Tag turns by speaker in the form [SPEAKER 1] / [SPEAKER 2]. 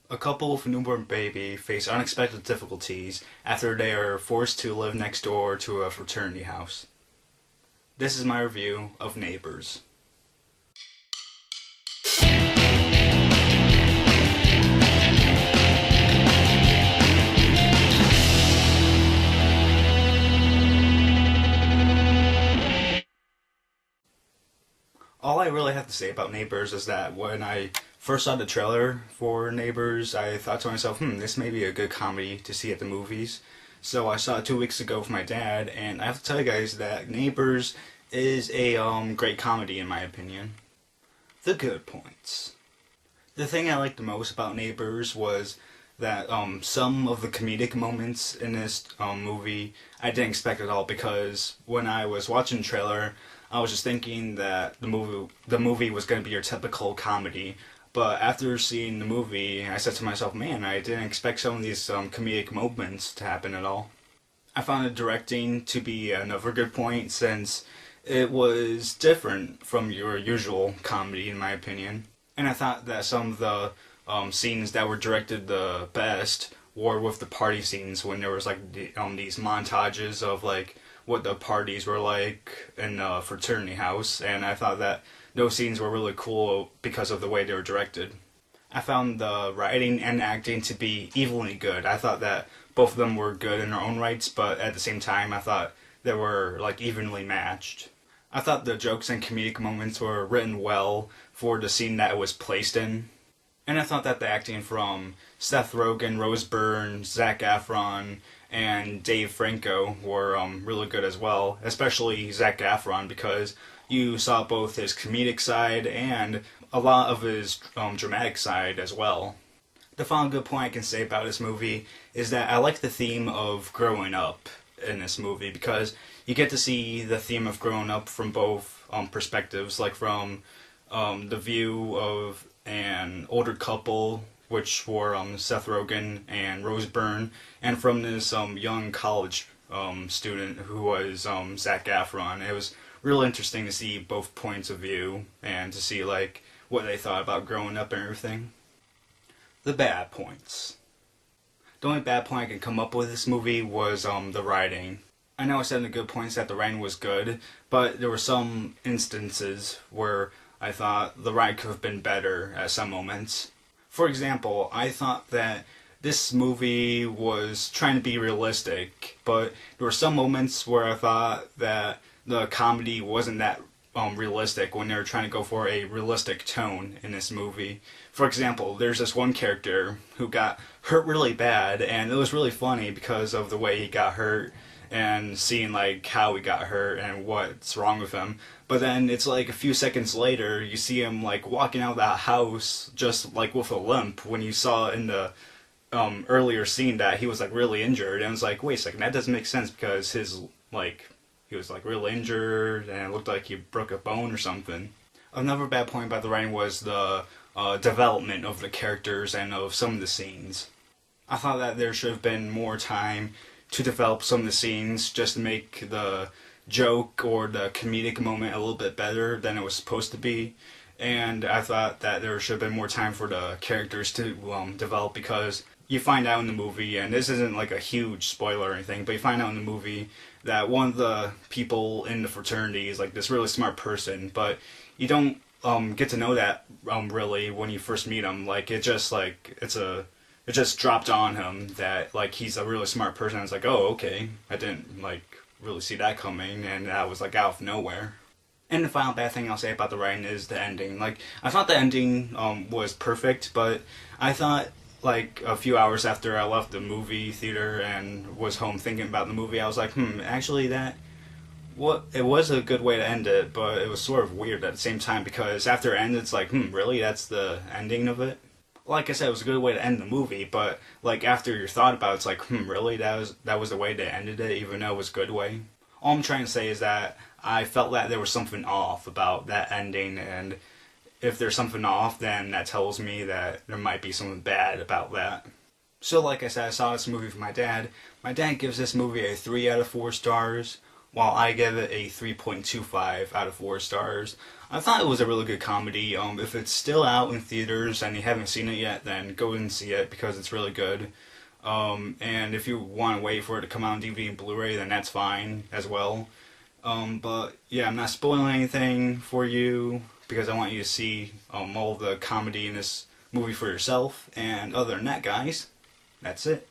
[SPEAKER 1] A couple with a newborn baby face unexpected difficulties after they are forced to live next door to a fraternity house. This is my review of Neighbors. All I really have to say about Neighbors is that when I first saw the trailer for Neighbors, I thought to myself, this may be a good comedy to see at the movies. So I saw it 2 weeks ago with my dad, and I have to tell you guys that Neighbors is a great comedy in my opinion. The good points. The thing I liked the most about Neighbors was that some of the comedic moments in this movie I didn't expect at all, because when I was watching the trailer, I was just thinking that the movie was going to be your typical comedy. But after seeing the movie, I said to myself, man, I didn't expect some of these comedic moments to happen at all. I found the directing to be another good point, since it was different from your usual comedy in my opinion. And I thought that some of the scenes that were directed the best were with the party scenes, when there was like these montages of like what the parties were like in the fraternity house, and I thought that those scenes were really cool because of the way they were directed. I found the writing and acting to be evenly good. I thought that both of them were good in their own rights, but at the same time I thought they were like evenly matched. I thought the jokes and comedic moments were written well for the scene that it was placed in. And I thought that the acting from Seth Rogen, Rose Byrne, Zac Efron, and Dave Franco were really good as well, especially Zac Efron, because you saw both his comedic side and a lot of his dramatic side as well. The final good point I can say about this movie is that I like the theme of growing up in this movie, because you get to see the theme of growing up from both perspectives, like from the view of an older couple, which were Seth Rogen and Rose Byrne, and from this young college student who was Zac Efron. It was really interesting to see both points of view and to see like what they thought about growing up and everything. The bad points. The only bad point I can come up with this movie was the writing. I know I said in the good points that the writing was good, but there were some instances where I thought the writing could have been better at some moments. For example, I thought that this movie was trying to be realistic, but there were some moments where I thought that the comedy wasn't that realistic when they were trying to go for a realistic tone in this movie. For example, there's this one character who got hurt really bad, and it was really funny because of the way he got hurt and seeing like how he got hurt and what's wrong with him. But then it's like a few seconds later you see him like walking out of that house just like with a limp, when you saw in the earlier scene that he was like really injured, and it's like, wait a second, that doesn't make sense, because his like he was like real injured and it looked like he broke a bone or something. Another bad point about the writing was the development of the characters and of some of the scenes. I thought that there should have been more time to develop some of the scenes, just to make the joke or the comedic moment a little bit better than it was supposed to be. And I thought that there should have been more time for the characters to develop, because you find out in the movie, and this isn't like a huge spoiler or anything, but you find out in the movie that one of the people in the fraternity is like this really smart person, but you don't get to know that really when you first meet him. Like it just dropped on him that like he's a really smart person. It's like, oh, okay, I didn't like really see that coming, and that was like out of nowhere. And the final bad thing I'll say about the writing is the ending. Like, I thought the ending was perfect, but I thought like a few hours after I left the movie theater and was home thinking about the movie, I was like, actually it was a good way to end it, but it was sort of weird at the same time, because after it ended, it's like, really, that's the ending of it? Like I said, it was a good way to end the movie, but like after you thought about it, it's like, really, that was the way they ended it, even though it was a good way? All I'm trying to say is that I felt that there was something off about that ending, and if there's something off, then that tells me that there might be something bad about that. So like I said, I saw this movie with my dad. My dad gives this movie a 3 out of 4 stars, while I give it a 3.25 out of 4 stars. I thought it was a really good comedy. If it's still out in theaters and you haven't seen it yet, then go and see it because it's really good. And if you want to wait for it to come out on DVD and Blu-ray, then that's fine as well. But yeah, I'm not spoiling anything for you because I want you to see all of the comedy in this movie for yourself. And other than that, guys, that's it.